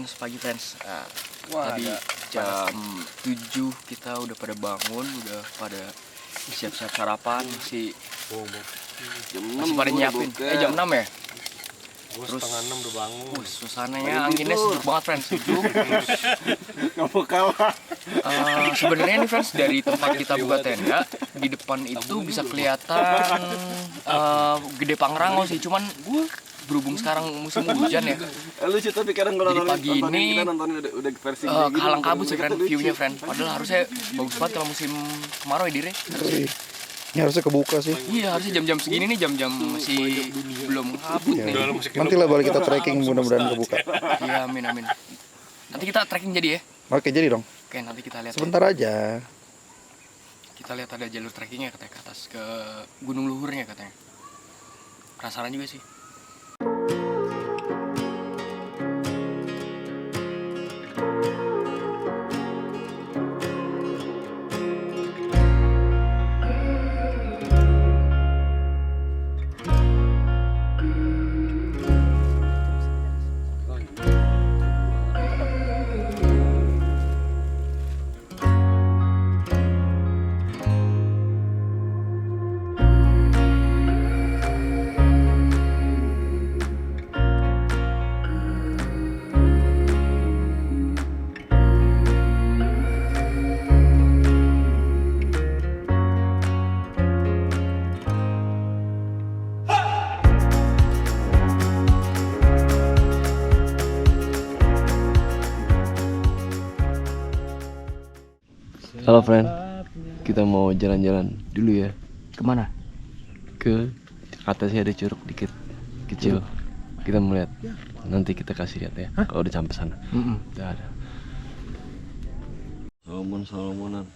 friends, pagi friends. Wah, Tadi jam 7 kita udah pada bangun, udah pada siap-siap sarapan, masih pada nyiapin. Jam 6 ya? Gue Terus setengah 6 udah bangun. Suasananya anginnya sejuk banget friends, sejuk. Gak mau kalah. Sebenarnya nih friends, dari tempat kita buka tenda di depan itu bisa kelihatan Gede Pangrango sih, cuman berhubung sekarang musim hujan ya, Lu sih tapi kadang kalau jadi pagi ini kita nontonin udah versi kayak gitu, kalang kabut sih friend, lucu. view-nya friend. Padahal harusnya bagus banget kalau musim kemarau ya Dire. Ini harusnya kebuka sih. Iya, harusnya jam-jam segini nih, jam-jam masih belum kabut nih. Nanti lah balik kita trekking, mudah-mudahan kebuka. Iya, amin amin. Nanti kita trekking jadi ya. Oke, jadi dong. Oke, nanti kita lihat. Sebentar aja. Kita lihat ada jalur trekkingnya katanya ke atas ke gunung luhurnya katanya. Penasaran juga sih. Halo friend, kita mau jalan-jalan dulu ya. Kemana? Ke atasnya ada curug dikit kecil. Kita mau lihat. Nanti kita kasih lihat ya. Kalau udah sampai sana. Udah ada. Salomonan.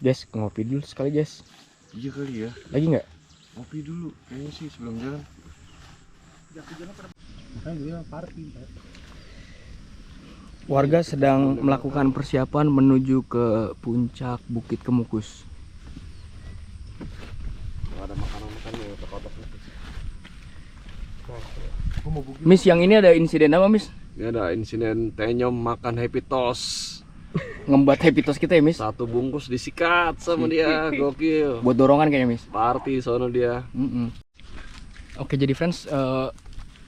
Guys, ngopi dulu sekali guys. Iya kali ya. Lagi nggak? Ngopi dulu kayaknya sih sebelum jalan. Warga sedang melakukan persiapan menuju ke puncak Bukit Kemukus. Ada makanan-makanan ya ke atas. Miss, yang ini ada insiden apa, Miss? Ini ada insiden tenyom makan happy toast. Ngembat happy toast kita ya, Miss? Satu bungkus disikat sama dia, gokil. Buat dorongan kayaknya, Miss. Party sono dia. Oke, jadi friends,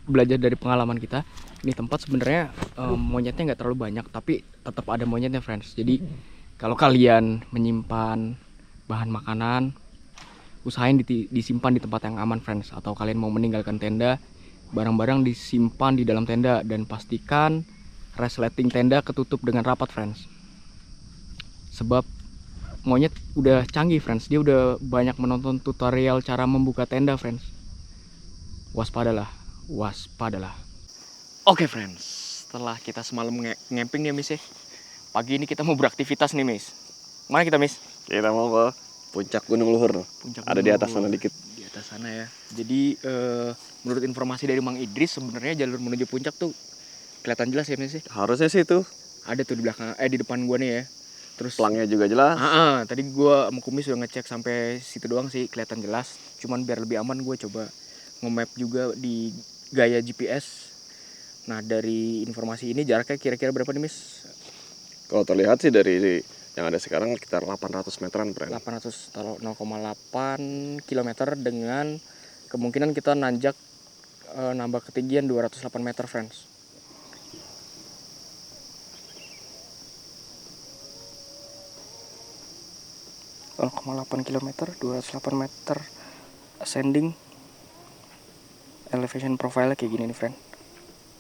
belajar dari pengalaman kita. Ini tempat sebenarnya monyetnya nggak terlalu banyak, tapi tetap ada monyetnya, friends. Jadi kalau kalian menyimpan bahan makanan, usahain disimpan di tempat yang aman, friends. Atau kalian mau meninggalkan tenda, barang-barang disimpan di dalam tenda dan pastikan resleting tenda ketutup dengan rapat, friends. Sebab monyet udah canggih, friends. Dia udah banyak menonton tutorial cara membuka tenda, friends. Waspadalah, waspadalah. Oke friends, setelah kita semalam ngemping nih Miss ya, pagi ini kita mau beraktivitas nih Miss. Mana kita Miss? Kita mau ke puncak Gunung Luhur. Ada di atas sana dikit. Di atas sana ya. Jadi menurut informasi dari Mang Idris, sebenarnya jalur menuju puncak tuh kelihatan jelas ya Miss ya. Harusnya sih itu. Ada tuh di belakang, di depan gua nih ya. Terus Pelangnya juga jelas. tadi gua sama Kumis udah ngecek sampai situ doang sih, kelihatan jelas. Cuman biar lebih aman gue coba nge-map juga di gaya GPS. Nah, dari informasi ini jaraknya kira-kira berapa nih, Miss? Kalau terlihat sih dari yang ada sekarang sekitar 800 meteran, friend. 800 taruh 0,8 km dengan kemungkinan kita nanjak nambah ketinggian 208 meter, friends. km 208 meter ascending, elevation profile kayak gini nih, friend.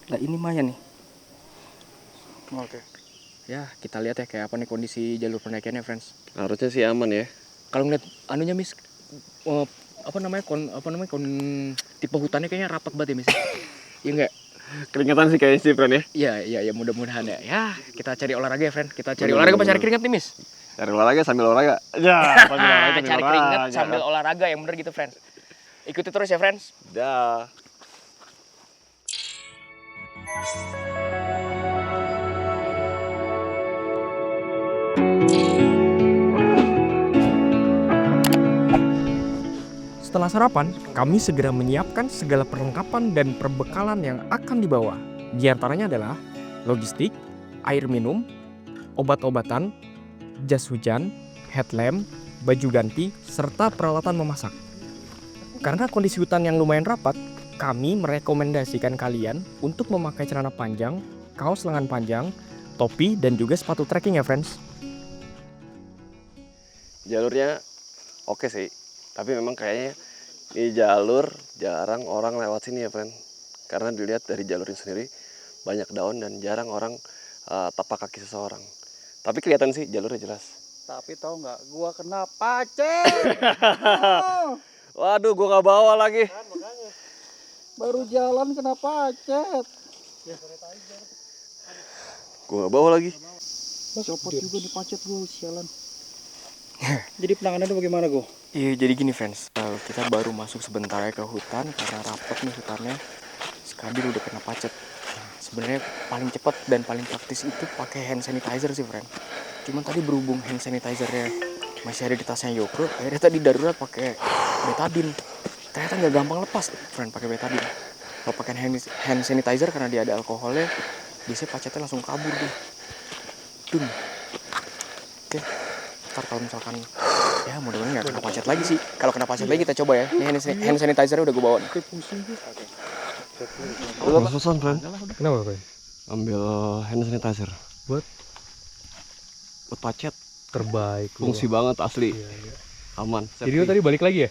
Nah, ini Maya nih. Oke. Ya, kita lihat ya kayak apa nih kondisi jalur pendakiannya, friends. Harusnya sih aman ya. Kalau ngeliat anunya Miss, tipe hutannya kayaknya rapat banget ya Miss. Iya enggak? Keringetan sih kayaknya sih, friend ya. Iya, mudah-mudahan ya. Ya, kita cari olahraga ya, friend. Kita cari olahraga apa cari keringat nih, Miss? Cari olahraga sambil olahraga. Ya, sambil olahraga. Cari keringat sambil olahraga yang bener gitu, friends. Ikuti terus ya, friends. Dah. Setelah sarapan, kami segera menyiapkan segala perlengkapan dan perbekalan yang akan dibawa. Di antaranya adalah logistik, air minum, obat-obatan, jas hujan, headlamp, baju ganti, serta peralatan memasak. Karena kondisi hutan yang lumayan rapat, kami merekomendasikan kalian untuk memakai celana panjang, kaos lengan panjang, topi, dan juga sepatu trekking ya friends. Jalurnya oke sih, tapi memang kayaknya ini jalur jarang orang lewat sini ya friend. Karena dilihat dari jalurnya sendiri banyak daun dan jarang orang tapak kaki seseorang. Tapi kelihatan sih jalurnya jelas. Tapi tahu nggak, gua kena pacet. Waduh, gua nggak bawa lagi. Baru jalan kena pacet. Gua nggak bawa lagi. Copot juga di pacet gua, sialan. Jadi penanganannya bagaimana gua? Iya, jadi gini friends, kita baru masuk sebentar ya ke hutan karena rapet nih hutannya. Skadir udah kena pacet. Nah, sebenarnya paling cepat dan paling praktis itu pakai hand sanitizer sih friend. Cuman tadi berhubung hand sanitizernya masih ada di tasnya Yoko, akhirnya tadi darurat pakai betadine. Ternyata nggak gampang lepas friend pakai betadine. Kalau pakai hand sanitizer karena dia ada alkoholnya, biasanya pacetnya langsung kabur deh. Dung. Oke. Ntar kalau misalkan ya mudah-mudahan nggak kena pacet lagi sih. Kalau kena pacet lagi kita coba ya. Ini hand sanitizer udah gue bawa nih. Susan friend. Kenapa friend? Ambil hand sanitizer. Buat pacet. Terbaik. Fungsi banget asli. Aman. Jadi lo tadi balik lagi ya?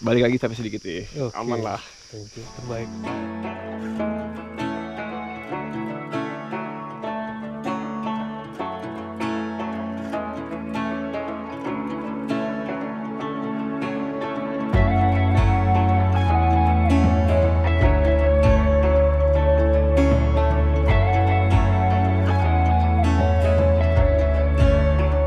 Balik lagi tapi sedikit ya. Oke. Aman lah. Thank you. Terbaik.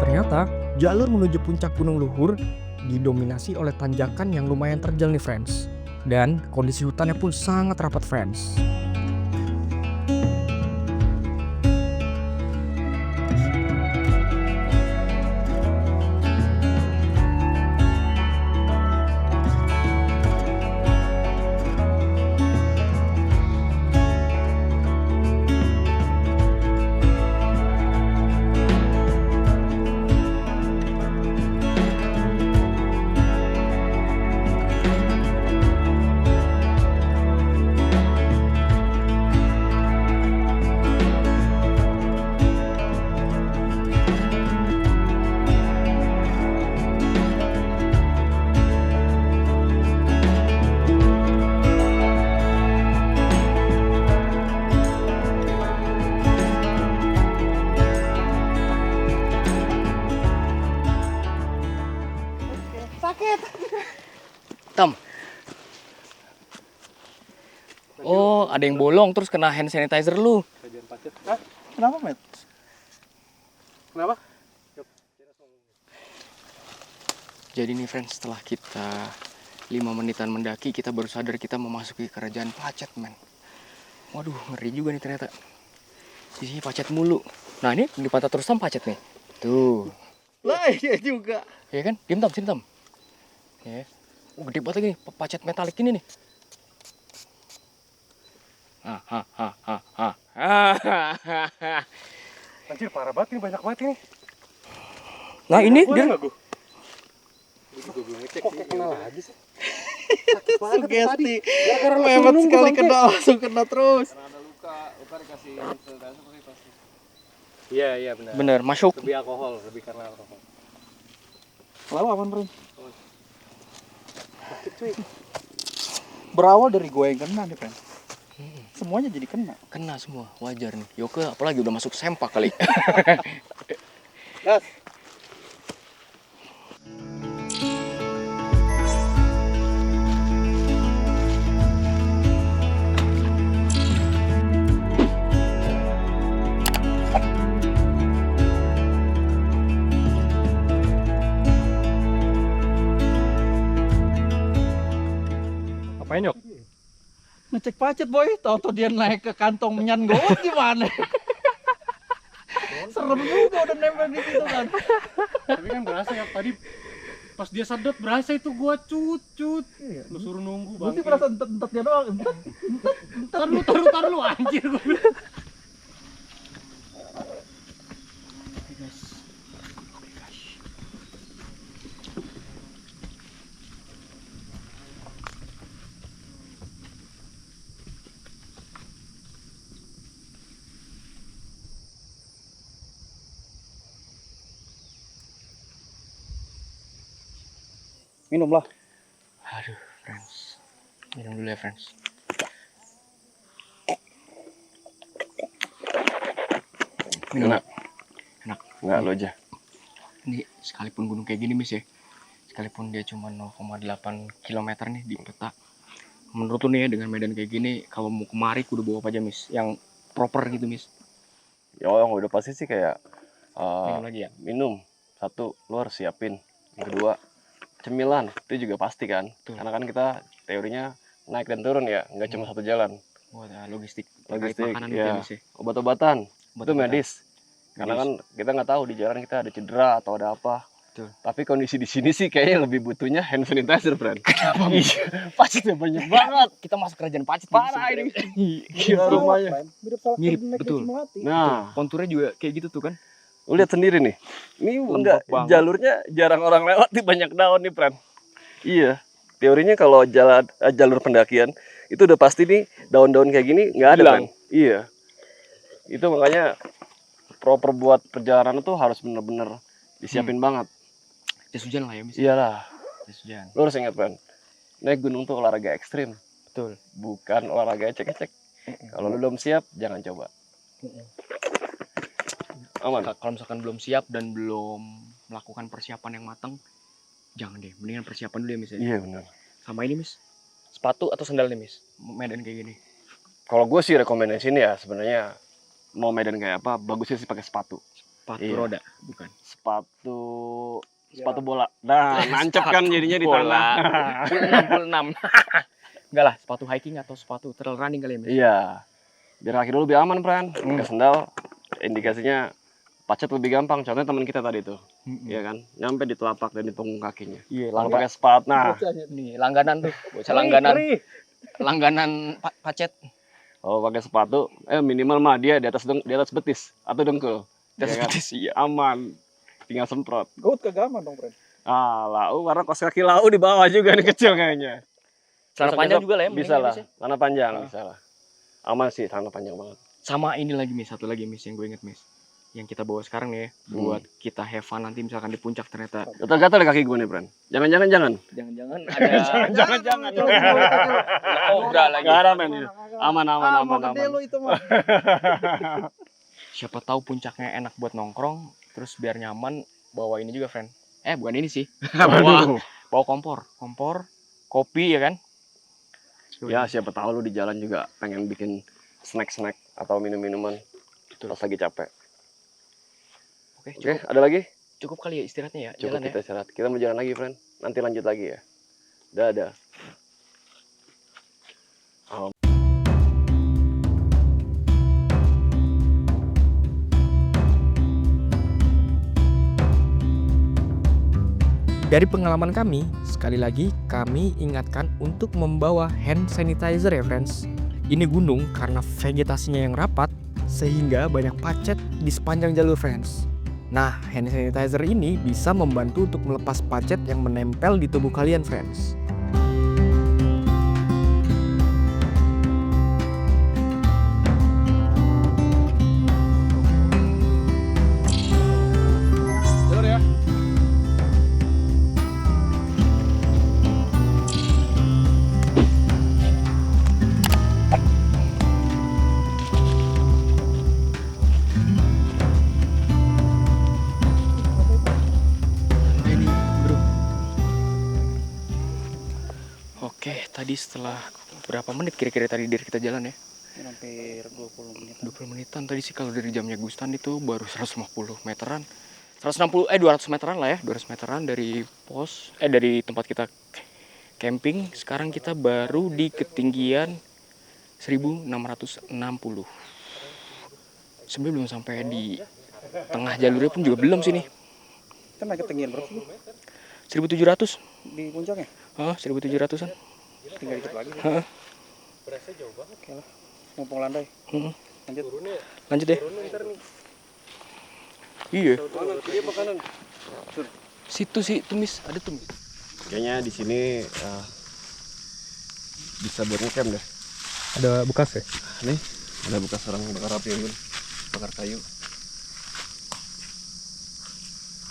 Ternyata jalur menuju puncak Gunung Luhur didominasi oleh tanjakan yang lumayan terjal nih friends. Dan kondisi hutannya pun sangat rapat friends. Tam. Oh, ada yang bolong terus kena hand sanitizer lu. Kenapa, Met? Kenapa? Jadi nih friends, setelah kita 5 menitan mendaki, kita baru sadar kita memasuki kerajaan pacet, men. Waduh, ngeri juga nih ternyata. Di sini pacet mulu. Nah, ini di Pantai Rustam pacet nih. Tuh. Lah, iya juga. Ya kan? Diam Tam, sini Tam. Ya. Gede banget lagi nih, pacet metalik ini nih. Anjir parah banget ini, banyak banget ini. Nah, ini dia Kok kayak kenal lagi sih? Sugesti. Hebat sekali kena, langsung kena terus. Karena ada luka dikasih sanitizer pasti. Iya benar. bener, masuk. Lebih alkohol, lebih karena alkohol. Lalu aman, Bro? Berawal dari gue yang kena nih, Pen. Semuanya jadi kena. Kena semua, wajar nih. Yoke apalagi udah masuk sempak kali. Gas. Apain Yok? Ngecek pacet, boy. Tahu-tahu dia naik ke kantong menyan gowat gimana? Serem juga udah nempel di situ kan. Tapi kan berasa ya tadi pas dia sedot berasa itu gua cut. Lu suruh nunggu Gue sih bang. merasa entet dia doang. Taruh lu anjir gua bilang. Minumlah. Aduh, friends. Minum dulu ya, friends. Minum. Enak. Enak. Enggak lo aja. Ini sekalipun gunung kayak gini, Miss ya. Sekalipun dia cuma 0,8 km nih di peta. Menurut lu nih ya, dengan medan kayak gini, kalau mau kemari kudu bawa apa aja, Miss? Yang proper gitu, Miss. Ya yang udah pasti sih kayak Minum lagi ya? minum. Satu, lu harus siapin. Yang kedua, cemilan. Itu juga pasti kan. Betul. Karena kan kita teorinya naik dan turun ya, nggak cuma satu jalan. Buat logistik. Terkait Logistik, makanan gitu ya, ya. Miss ya. Obat-obatan, itu Obat-obatan. medis. Karena kan kita nggak tahu di jalan kita ada cedera atau ada apa. Betul. Tapi kondisi di sini sih kayaknya lebih butuhnya hand sanitizer, friend. Kenapa? Iya, pacitnya banyak banget. Kita masuk kerajaan pacet. Parah ini. Gila rumahnya. Mirip salah Mirip, naik betul. Melati. Nah, Konturnya juga kayak gitu tuh kan. lu lihat sendiri nih. Ini Lembab enggak banget. jalurnya jarang orang lewat nih, banyak daun nih, friend. Iya. Teorinya kalau jalur pendakian itu udah pasti nih daun-daun kayak gini nggak ada, Hilang. friend. Iya. Itu makanya proper buat perjalanan tuh harus bener-bener disiapin banget. Jas hujan lah ya, Miss. Iyalah. Jas hujan. Lu harus ingat, friend. Naik gunung tuh olahraga ekstrim, Betul. bukan olahraga ecek-ecek. Kalau lu belum siap, jangan coba. Aman. Kalau misalkan belum siap dan belum melakukan persiapan yang matang, jangan deh. Mendingan persiapan dulu ya, Miss. Ya. Iya benar. Sama ini, Miss. Sepatu atau sandal nih, Miss? Medan kayak gini. Kalau gue sih rekomendasiin ya sebenarnya mau medan kayak apa, bagusnya sih pakai sepatu. Sepatu Iya. roda, bukan. Sepatu bola. Nah, nancep kan jadinya di tanah. Full 6. Enggak lah, sepatu hiking atau sepatu trail running kali ya, Miss. Iya. Biar kaki dulu lebih aman, Pran. Pakai sendal indikasinya pacet lebih gampang. Contohnya teman kita tadi tuh, ya kan? Nyampe di telapak dan di punggung kakinya. Iya, Kalau pakai sepatu, nah, nih langganan tuh, bocah langganan. Langganan pacet. kalau pakai sepatu, minimal mah dia di atas betis atau dengkul. Terus Ya kan? iya. Aman. Tinggal semprot. Gaut kagak aman dong, friend. Lau karena kos kaki lau di bawah juga nih kecil kayaknya. Celana Masuk panjang ke- juga lah ya, Bisa mending ya, lah, Miss, ya. celana panjang bisa lah. Aman sih, celana panjang banget. Sama ini lagi, Miss, satu lagi, Miss, yang gue inget, Miss. Yang kita bawa sekarang nih ya, buat kita have fun nanti misalkan di puncak ternyata. Gatal-gatal di kaki gue nih, Bran. Jangan. Jangan-jangan ada Jangan. kobra lagi. Gak ada, men. Aman. Mau gede lu itu mah. Siapa tahu puncaknya enak buat nongkrong, terus biar nyaman bawa ini juga, friend. Bukan ini sih. Bawa kompor, kopi ya kan? Ya, siapa tahu lu di jalan juga pengen bikin snack-snack atau minum-minuman Betul. pas lagi capek. Oke, Oke, ada lagi? cukup kali ya istirahatnya ya. Cukup Jalan kita istirahat. Kita mau jalan lagi, friend. Nanti lanjut lagi ya. Dadah. Dari pengalaman kami, sekali lagi kami ingatkan untuk membawa hand sanitizer ya friends. Ini gunung karena vegetasinya yang rapat sehingga banyak pacet di sepanjang jalur friends. Nah, hand sanitizer ini bisa membantu untuk melepas pacet yang menempel di tubuh kalian friends. ini, bro. Oke, tadi setelah berapa menit kira-kira tadi dari kita jalan ya? Hampir 20 menit. 20 menitan tadi sih kalau dari jamnya Gustan itu baru 150 meteran. 200 meteran lah ya, 200 meteran dari dari tempat kita camping. Sekarang kita baru di ketinggian 1660. Sebenarnya belum sampai di tengah jalurnya pun juga belum sih nih. Kita naik ketinggian berapa sih? 1700. Di puncaknya? 1700-an. Tinggal dikit lagi. Heeh. Oke lah. Mumpung landai. Heeh. Lanjut. Lanjut deh. Iya. Situ sih, tumis, ada tumis. Kayaknya di sini bisa buat ngecamp deh. Ada bekas ya? Nih, ada bekas orang bakar api unggun, bakar kayu.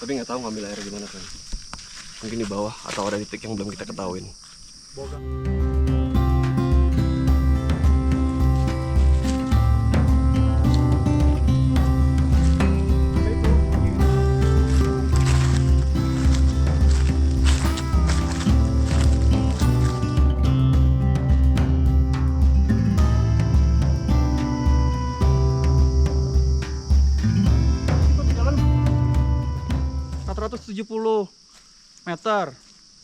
Tapi nggak tahu ngambil air gimana kan? Mungkin di bawah atau ada titik yang belum kita ketahuin. Jalan 470 meter.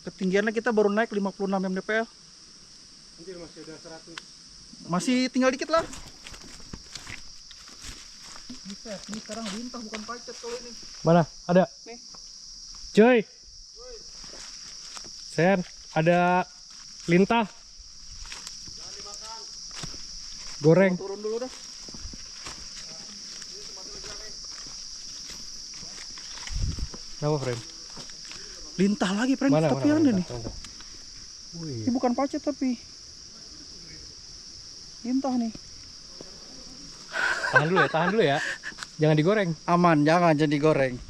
Ketinggiannya kita baru naik 56 mdpl. Masih ada 100. Masih tinggal dikit lah. Bisa, ini sekarang lintah bukan pacet kalau ini. Mana? Ada? Nih. Joy. Sen, ada lintah. Goreng. Turun dulu dah. Kenapa, friend? Lintah lagi, friend. Mana? Tapi ada nih. Wih. Ini bukan pacet tapi lintah nih. Tahan dulu ya. Jangan digoreng. Aman, jangan jadi goreng.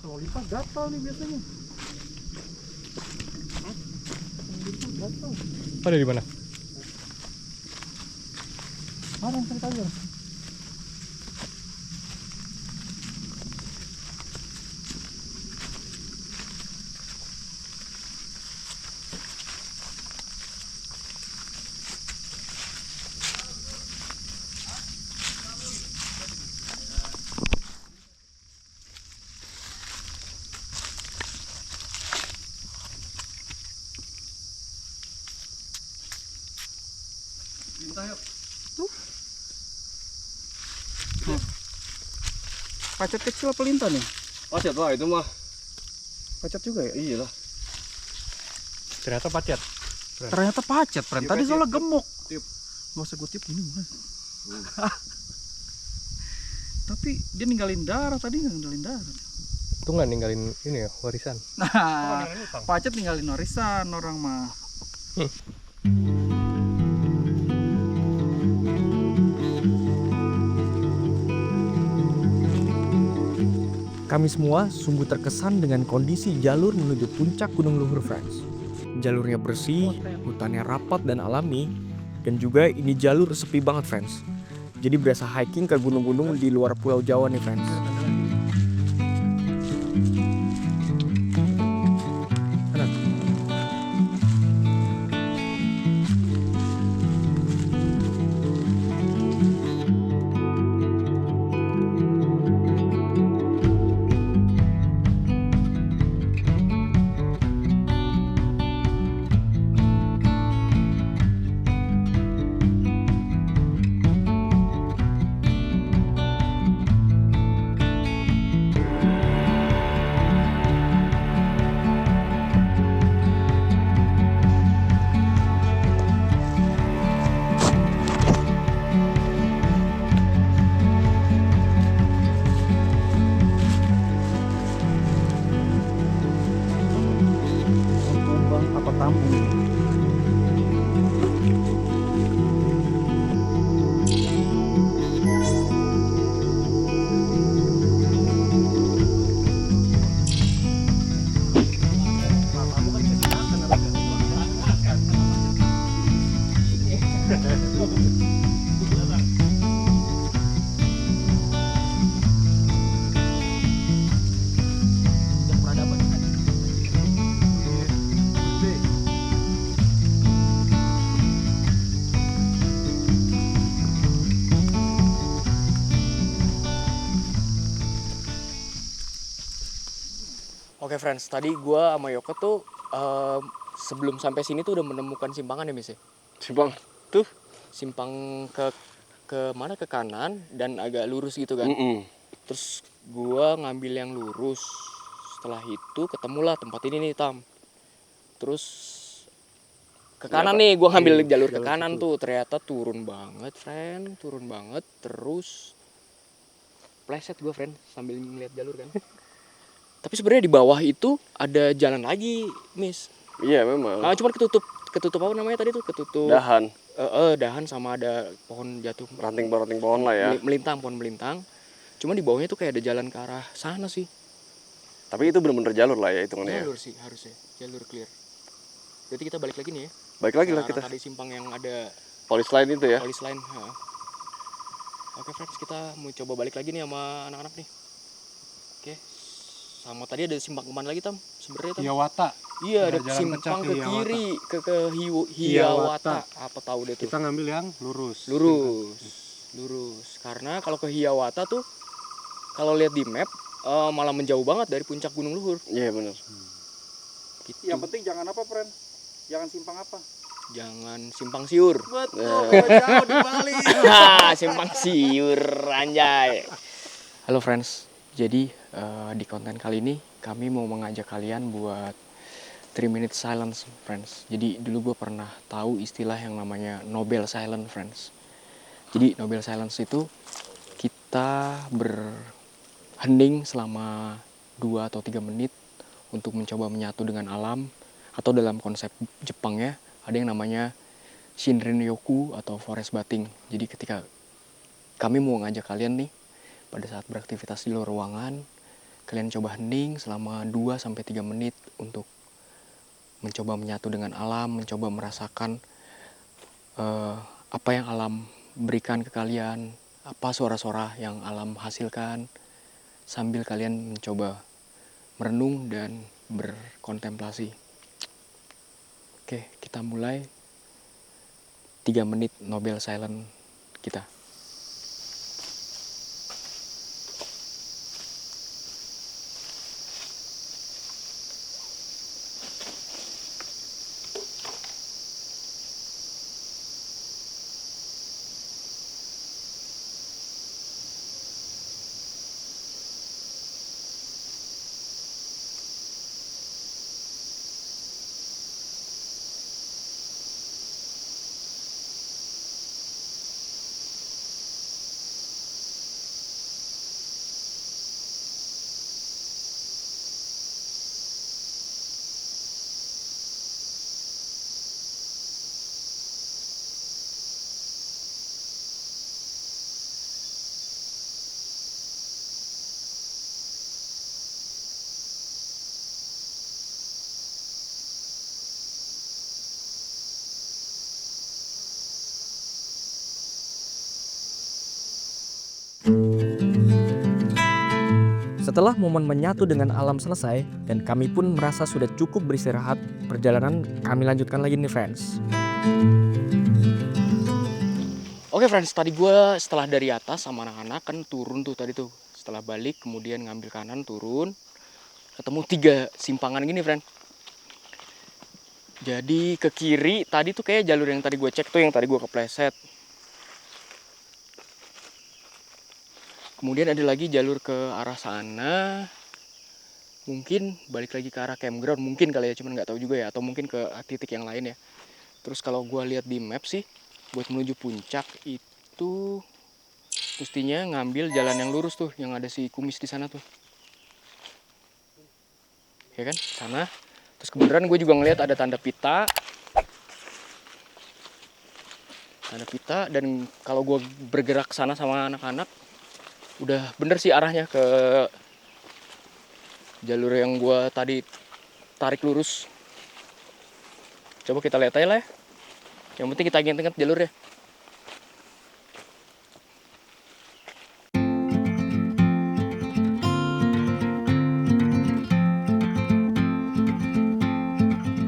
Kalau lintah gatal nih biasanya. Lintah gatal. Ada di mana? Mana yang cerita aja? Lintah yuk. Tuh. Pacet kecil apa lintah nih? Pacet lah itu mah. Pacet juga ya? Iya lah. Ternyata pacet. Ternyata pacet, friend. Tadi Tiup, soalnya tiup, gemuk. tiup. Gak usah gue tiup ini bukan. Tapi dia ninggalin darah tadi, nggak ninggalin darah. Itu nggak ninggalin ini ya, warisan. Nah, pacet ninggalin warisan orang mah. Kami semua sungguh terkesan dengan kondisi jalur menuju puncak Gunung Luhur, friends. Jalurnya bersih, hutannya rapat dan alami, dan juga ini jalur sepi banget, friends. Jadi berasa hiking ke gunung-gunung di luar Pulau Jawa nih, friends. Tumbang apa tampung? Oke friends, tadi gua sama Yoko tuh sebelum sampai sini tuh udah menemukan simpangan ya, Miss ya? Simpang tuh. Simpang ke mana, ke kanan dan agak lurus gitu kan. Terus gua ngambil yang lurus. Setelah itu ketemulah tempat ini nih, Tam. Terus ke kanan nih, gua ngambil jalur ke kanan tuh. Ternyata turun banget, friend. Turun banget. Terus pleset gua, friend, sambil ngeliat jalur kan. Tapi sebenarnya di bawah itu ada jalan lagi, Miss. Iya memang. Cuman ketutup apa namanya tadi tuh? Ketutup Dahan, dahan sama ada pohon jatuh. ranting pohon lah ya. Melintang, pohon melintang. Cuma di bawahnya tuh kayak ada jalan ke arah sana sih. Tapi itu bener-bener jalur lah ya hitungannya ya. Jalur sih harusnya, jalur clear. Berarti kita balik lagi nih ya. Baik lagi Ke lah arah kita. tadi simpang yang ada Polis lain itu ya. polis lain. Oke friends, kita mau coba balik lagi nih sama anak-anak nih. Oke. Sama tadi ada simpang kemana lagi Tam? Sebenarnya Tam? Hiawata. Iya, ada Ada jalan simpang pecah ke ke kiri ke Hiawata. Hiawata. Apa tahu deh tuh. Kita ngambil yang lurus. Lurus. Karena kalau ke Hiawata tuh kalau lihat di map malah menjauh banget dari puncak Gunung Luhur. Iya bener. Gitu. Yang penting jangan apa, friend? Jangan simpang apa? Jangan simpang siur. Betul, jauh di Bali. Simpang siur anjay. Halo friends. Jadi di konten kali ini kami mau mengajak kalian buat 3 minute silence friends. Jadi dulu gue pernah tahu istilah yang namanya Nobel Silence friends. Jadi Nobel Silence itu kita berhening selama 2 atau 3 menit untuk mencoba menyatu dengan alam, atau dalam konsep Jepangnya ada yang namanya Shinrin-yoku atau forest bathing. Jadi ketika kami mau ngajak kalian nih pada saat beraktivitas di luar ruangan, kalian coba hening selama 2-3 menit untuk mencoba menyatu dengan alam, mencoba merasakan apa yang alam berikan ke kalian, apa suara-suara yang alam hasilkan, sambil kalian mencoba merenung dan berkontemplasi. Oke, kita mulai 3 menit Nobel Silent kita. Setelah momen menyatu dengan alam selesai dan kami pun merasa sudah cukup beristirahat, perjalanan kami lanjutkan lagi nih friends. Oke friends, tadi gue setelah dari atas sama anak-anak kan turun tuh tadi tuh. Setelah balik kemudian ngambil kanan turun, ketemu 3 simpangan gini friend. Jadi ke kiri tadi tuh kayak jalur yang tadi gue cek tuh, yang tadi gue kepleset. Kemudian ada lagi jalur ke arah sana. Mungkin balik lagi ke arah campground, mungkin kali ya, cuman nggak tahu juga ya, atau mungkin ke titik yang lain ya. Terus kalau gue lihat di map sih, buat menuju puncak itu mestinya ngambil jalan yang lurus tuh, yang ada si kumis di sana tuh. Ya kan, sana. Terus kebenaran gue juga ngelihat ada tanda pita. Tanda pita, dan kalau gue bergerak sana sama anak-anak, udah bener sih arahnya ke jalur yang gue tadi tarik lurus. Coba kita lihat aja lah ya. Yang penting kita ingat-ingat jalurnya.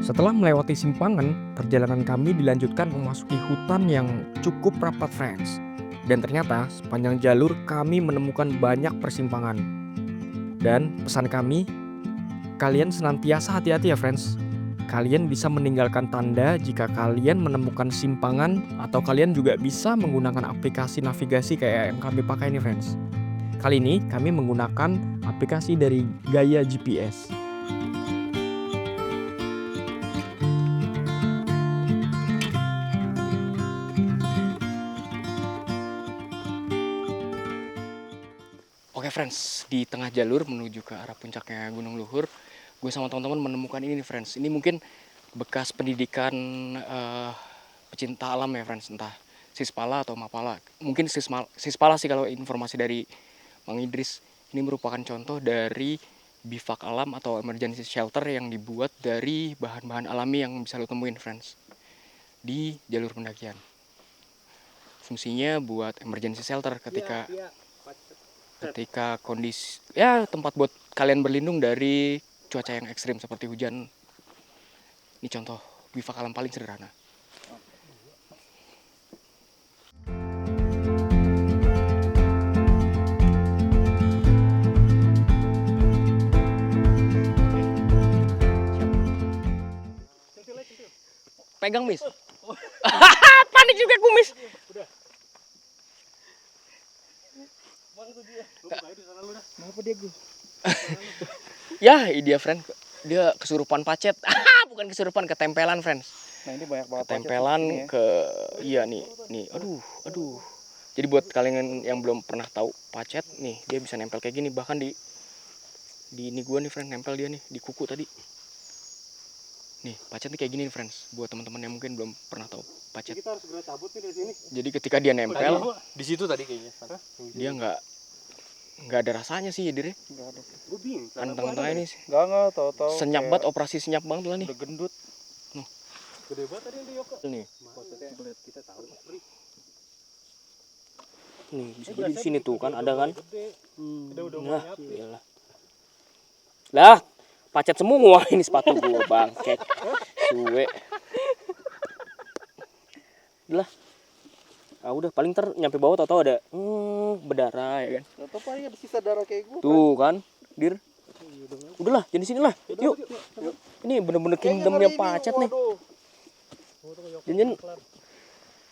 Setelah melewati simpangan, perjalanan kami dilanjutkan memasuki hutan yang cukup rapat friends. Dan ternyata sepanjang jalur kami menemukan banyak persimpangan. Dan pesan kami, kalian senantiasa hati-hati ya friends. Kalian bisa meninggalkan tanda jika kalian menemukan simpangan, atau kalian juga bisa menggunakan aplikasi navigasi kayak yang kami pakai ini friends. Kali ini kami menggunakan aplikasi dari Gaia GPS. Oke friends, di tengah jalur menuju ke arah puncaknya Gunung Luhur, gue sama teman-teman menemukan ini nih friends. Ini mungkin bekas pendidikan pecinta alam ya friends, entah Sispala atau Mapala. Mungkin Sispala sih kalau informasi dari Mang Idris. Ini merupakan contoh dari bivak alam atau emergency shelter yang dibuat dari bahan-bahan alami yang bisa lo temuin friends di jalur pendakian. Fungsinya buat emergency shelter ketika kondisi ya tempat buat kalian berlindung dari cuaca yang ekstrim seperti hujan. Ini contoh bivak alam paling sederhana. Pegang mis. Panik juga kumis. Kenapa dia gue? Ya, dia friend. Dia kesurupan pacet. Bukan kesurupan, ketempelan friends. Nah ini banyak banget Ketempelan ke iya nih. Aduh. Jadi buat kalian yang belum pernah tahu pacet nih, dia bisa nempel kayak gini bahkan di ini gua nih friend, nempel dia nih di kuku tadi. Nih, pacet nih kayak gini nih friends. Buat teman-teman yang mungkin belum pernah tahu pacet. Kita harus segera cabut nih dari sini. Jadi ketika dia nempel, Di situ tadi kayaknya. dia nggak ada rasanya sih ya dire. Enggak ada. Gue bingung. Tengah-tengah ini sih. Enggak tahu-tahu. Senyap banget, operasi senyap banget lah nih. Udah gendut. Gede banget tadi yang di Yoko. Nih. Maksudnya kita tahu. Nih, bisa jadi di sini tuh kan ada kan. Udah Nah, iyalah. Lah, pacet semua ini sepatu gua bangket. Suwe. Lah. Ah udah paling nyampe bawah tau ada berdarah ya kan. Atau paling ada sisa darah kayak gue. Tuh kan, dir. Udahlah, jadi sini lah. Yuk. Ini bener-bener kingdomnya pacet nih. Jangan.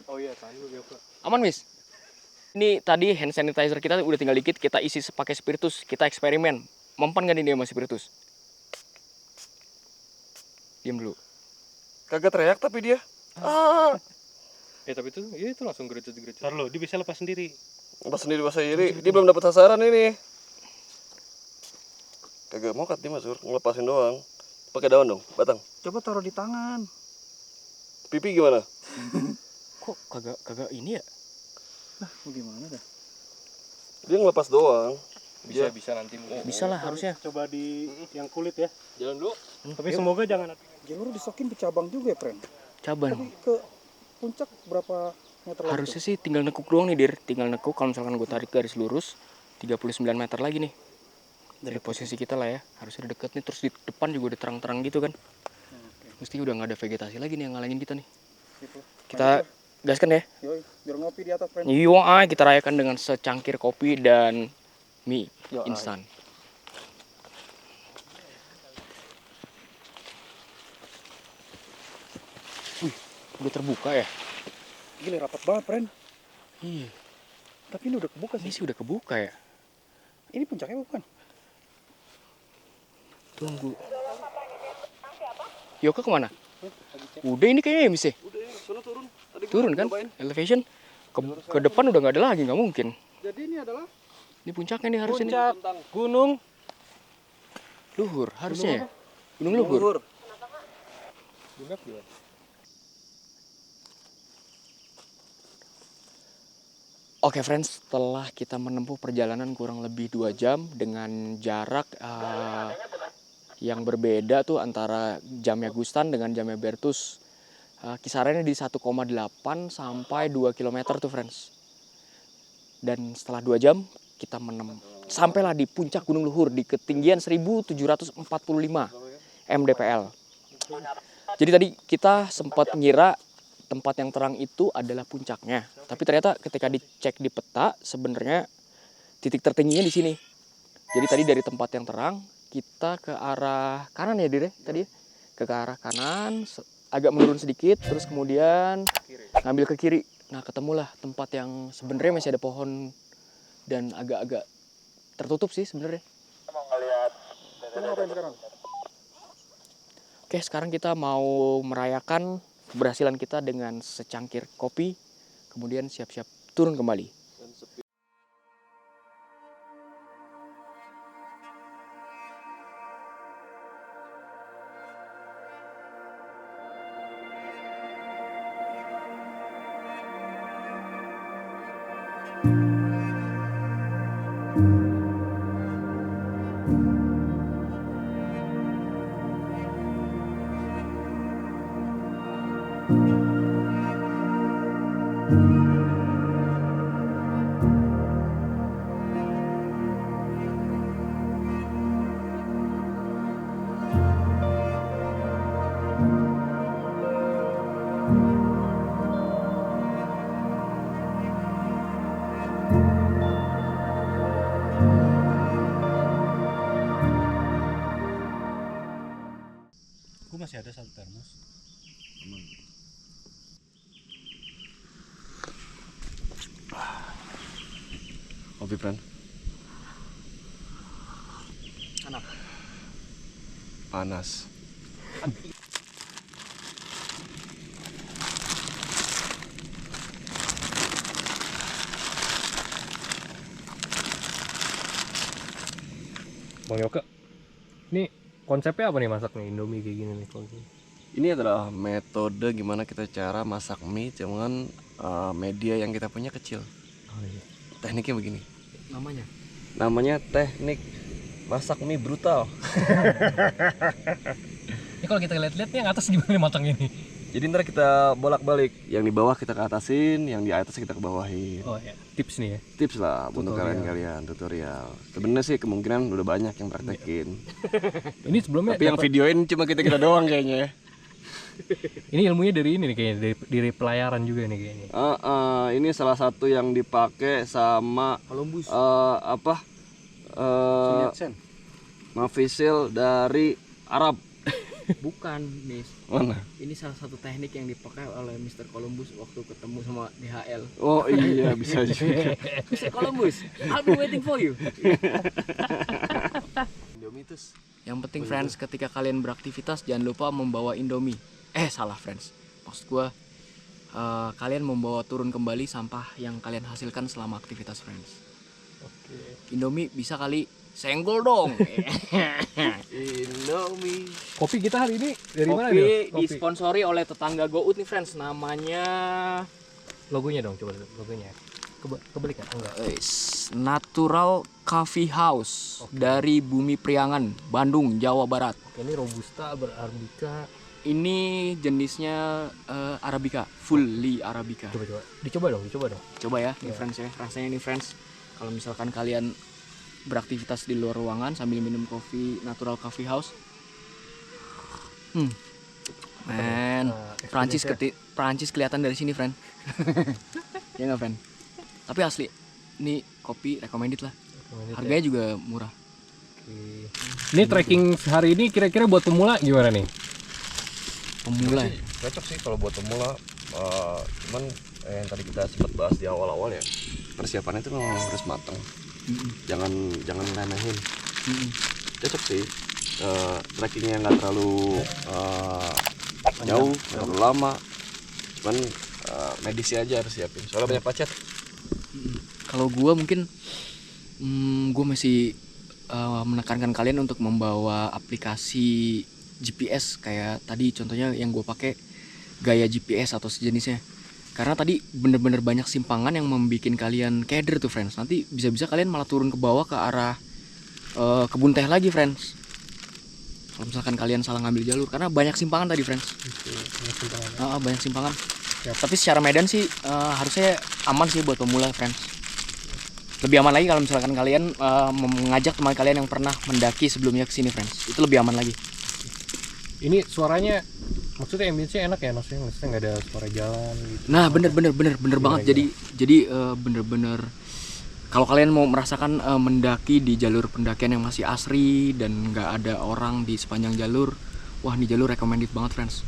Oh iya, tahan dulu Yoko. Aman, Miss. Ini tadi hand sanitizer kita udah tinggal dikit, kita isi pakai spiritus, kita eksperimen. Mempan gak nih dia sama spiritus? Diam dulu. Kagak teriak tapi dia. Tapi itu langsung gerecut-gerecut. Ntar lo, dia bisa lepas sendiri. Lepas sendiri bahasa iri. Dia belum dapat sasaran ini. Kagak mau kat dia Mas Sur, ngelepasin doang. Pakai daun dong, batang. Coba taruh di tangan. Pipi gimana? Kok kagak ini ya? Gimana dah? Dia ngelepas doang. Bisa nanti. Bisa lah harusnya. Coba di yang kulit ya. Jalan dulu. Tapi semoga jangan. Jalur disokin bercabang juga ya, Pren. Cabang. Tapi ke puncak berapa meter lagi? Harusnya sih tinggal nekuk doang nih, Dir. Tinggal nekuk kalau misalkan gue tarik garis lurus 39 meter lagi nih. Dari posisi kita lah ya. Harusnya udah deket nih, terus di depan juga udah terang-terang gitu kan. Mesti udah nggak ada vegetasi lagi nih yang ngalangin kita nih. Kita gaskan ya. Yoi, biar ngopi di atas, Pren. Iya, kita rayakan dengan secangkir kopi dan mie Yo, instan. Wih, udah terbuka ya? Gila rapat banget, Pren. Iya, Tapi ini udah kebuka ini sih. sih udah kebuka ya. Ini puncaknya bukan? Tunggu. Yoka kemana? Udah ini kayaknya ya, Miss ya? Udah ya, sono turun. Tadi gua Turun kan? cobain. Elevation. Ke depan udah nggak ada lagi, nggak mungkin. Jadi ini adalah Ini puncaknya nih harusnya nih. Puncak Gunung Luhur harusnya ya. Gunung Luhur. Oke friends, setelah kita menempuh perjalanan kurang lebih 2 jam dengan jarak yang berbeda tuh antara jamnya Gustan dengan jamnya Bertus. Kisarannya di 1,8 sampai 2 km tuh friends. Dan setelah 2 jam kita sampailah di puncak Gunung Luhur di ketinggian 1745 mdpl. Jadi tadi kita sempat ngira tempat yang terang itu adalah puncaknya, tapi ternyata ketika dicek di peta sebenarnya titik tertingginya di sini. Jadi tadi dari tempat yang terang kita ke arah kanan ya Dire tadi, ke arah kanan agak menurun sedikit, terus kemudian ngambil ke kiri. Nah ketemulah tempat yang sebenarnya masih ada pohon dan agak-agak tertutup sih sebenarnya. Oke, sekarang kita mau merayakan keberhasilan kita dengan secangkir kopi, kemudian siap-siap turun kembali. Gue masih ada satu termos. Kopi friend. Enak. Panas. Bang Yoka, ini konsepnya apa nih masak nih Indomie kayak gini nih? Ini adalah metode gimana kita cara masak mie, cuman media yang kita punya kecil. Oh iya. Tekniknya begini. Namanya? Namanya teknik masak mie brutal. Ini kalau kita lihat-lihat nih yang atas gimana nih matang ini? Jadi ntar kita bolak-balik, yang di bawah kita ke atasin, yang di atas kita ke bawahin. Oh ya, tips nih ya. Tips lah untuk kalian tutorial. Sebenarnya sih kemungkinan udah banyak yang praktekin. Ini sebelumnya Tapi yang videoin cuma kita doang kayaknya ya. ini ilmunya dari ini nih kayaknya, dari pelayaran juga nih kayaknya. Ini salah satu yang dipakai sama Columbus. Mafisil dari Arab. Bukan, Nis. Mana? Ini salah satu teknik yang dipakai oleh Mr. Columbus waktu ketemu sama DHL. Oh iya bisa juga. Mr. Columbus, I'll be waiting for you. Indomitus. Yang penting friends, ketika kalian beraktivitas jangan lupa membawa Indomie. Salah friends. Maksud gua kalian membawa turun kembali sampah yang kalian hasilkan selama aktivitas friends. Oke. Indomie bisa kali senggol dong. Indomie. Kopi kita hari ini dari mana nih? Kopi disponsori oleh tetangga GoUd nih friends. Namanya Logonya dong, coba logonya. Kebalik kan? Enggak. Natural Coffee House dari Bumi Priangan, Bandung, Jawa Barat. Ini robusta berarabica. Ini jenisnya Arabica, fully Arabica. Coba. Dicoba dong. Coba ya, nih friends ya. Rasanya nih friends, kalau misalkan kalian beraktivitas di luar ruangan sambil minum kopi Natural Coffee House. Men, Prancis kelihatan dari sini, friend. Ya nggak, friend? Tapi asli, ini kopi recommended lah. Harganya juga murah. Ini trekking hari ini kira-kira buat pemula gimana nih? Pemula. Cocok sih kalau buat pemula. Cuman yang tadi kita sempat bahas di awal-awal ya, persiapannya itu memang harus matang. Jangan remehin. Cocok sih. Trekkingnya nggak terlalu jauh, nggak terlalu lama. Cuman medisnya aja harus siapin. Soalnya banyak pacet. Kalau gua mungkin gua masih menekankan kalian untuk membawa aplikasi GPS kayak tadi contohnya yang gue pakai Gaya GPS atau sejenisnya. Karena tadi bener-bener banyak simpangan yang membuat kalian keder tuh friends. Nanti bisa-bisa kalian malah turun ke bawah ke arah kebun teh lagi friends. Kalau misalkan kalian salah ngambil jalur karena banyak simpangan tadi friends. Banyak simpangan. Ya. Tapi secara medan sih harusnya aman sih buat pemula friends. Lebih aman lagi kalau misalkan kalian mengajak teman kalian yang pernah mendaki sebelumnya ke sini friends. Itu lebih aman lagi. Ini suaranya maksudnya ambience-nya enak ya, maksudnya nggak ada suara jalan gitu. Nah, bener banget. Jadi bener-bener kalau kalian mau merasakan mendaki di jalur pendakian yang masih asri dan nggak ada orang di sepanjang jalur, wah ini jalur recommended banget friends.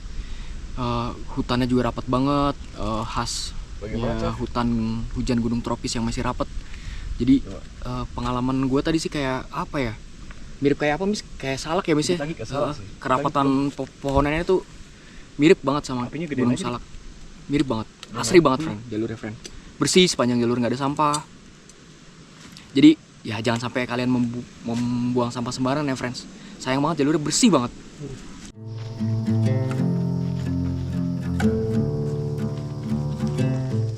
Hutannya juga rapat banget, khas ya, hutan hujan gunung tropis yang masih rapat. Jadi pengalaman gue tadi sih kayak apa ya? Mirip kayak apa mis? Kayak salak ya mis ya? Kerapatan pohonannya tuh mirip banget sama gunung salak. Mirip banget, asri banget friend, jalurnya friend. Bersih sepanjang jalur, nggak ada sampah. Jadi ya jangan sampai kalian membuang sampah sembarangan ya friends. Sayang banget jalurnya bersih banget.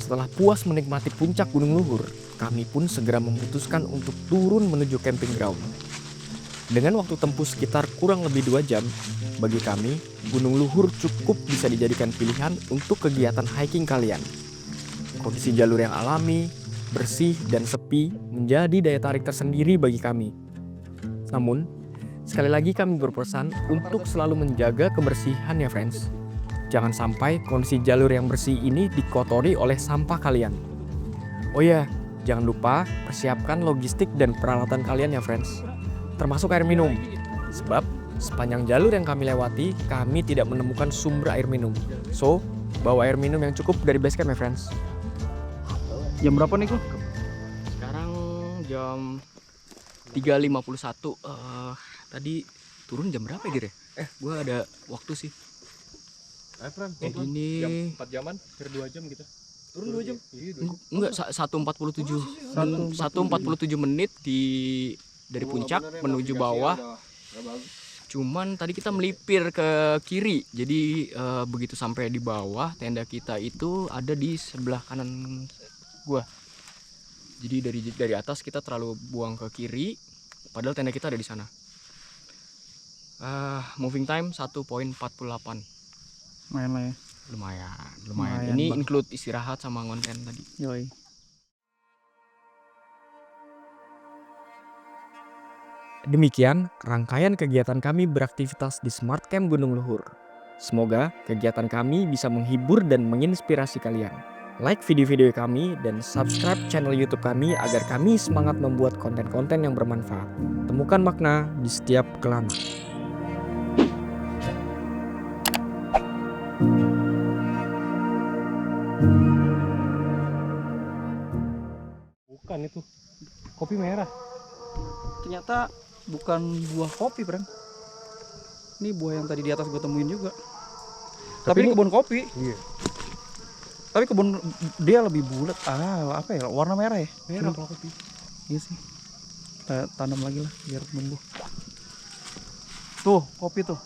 setelah puas menikmati puncak Gunung Luhur, kami pun segera memutuskan untuk turun menuju camping ground. Dengan waktu tempuh sekitar kurang lebih 2 jam, bagi kami, Gunung Luhur cukup bisa dijadikan pilihan untuk kegiatan hiking kalian. Kondisi jalur yang alami, bersih, dan sepi menjadi daya tarik tersendiri bagi kami. Namun, sekali lagi kami berpesan untuk selalu menjaga kebersihan ya friends. Jangan sampai kondisi jalur yang bersih ini dikotori oleh sampah kalian. Oh ya, jangan lupa persiapkan logistik dan peralatan kalian ya friends. Termasuk air minum. Sebab sepanjang jalur yang kami lewati, kami tidak menemukan sumber air minum. So, bawa air minum yang cukup dari base camp ya friends. Jam berapa nih, Ko? Sekarang jam 3.51. Tadi turun jam berapa ya, Gir? Gua ada waktu sih. Kayak gini. 4 jaman, hampir 2 jam kita. Turun 2 jam. Enggak, 1.47. 1.47 menit dari puncak menuju bawah. Cuman tadi kita melipir ke kiri. Jadi begitu sampai di bawah, tenda kita itu ada di sebelah kanan gua. Jadi dari atas kita terlalu buang ke kiri, padahal tenda kita ada di sana. Moving time 1.48. Main lah ya. Lumayan. Ini Bang. include istirahat sama konten tadi. Yoi. Demikian rangkaian kegiatan kami beraktivitas di Smart Camp Gunung Luhur. Semoga kegiatan kami bisa menghibur dan menginspirasi kalian. Like video-video kami dan subscribe channel YouTube kami agar kami semangat membuat konten-konten yang bermanfaat. Temukan makna di setiap kelana. Bukan itu. Kopi merah. Ternyata bukan buah kopi, Bang. Ini buah yang tadi di atas gue temuin juga. Tapi ini kebun kopi. Iya. Tapi kebun dia lebih bulat. Apa ya? Warna merah ya? Merah kalau kopi. Iya sih. Kita tanam lagi lah biar tumbuh. Tuh, kopi tuh.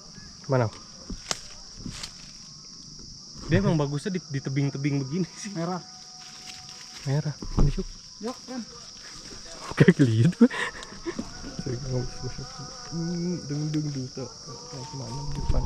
Mana? Dia emang bagusnya di tebing-tebing begini sih. Merah. Merah. Masuk. Yuk, kan. Kayak lihat gue. Dung dung dung tuh. Mana depan.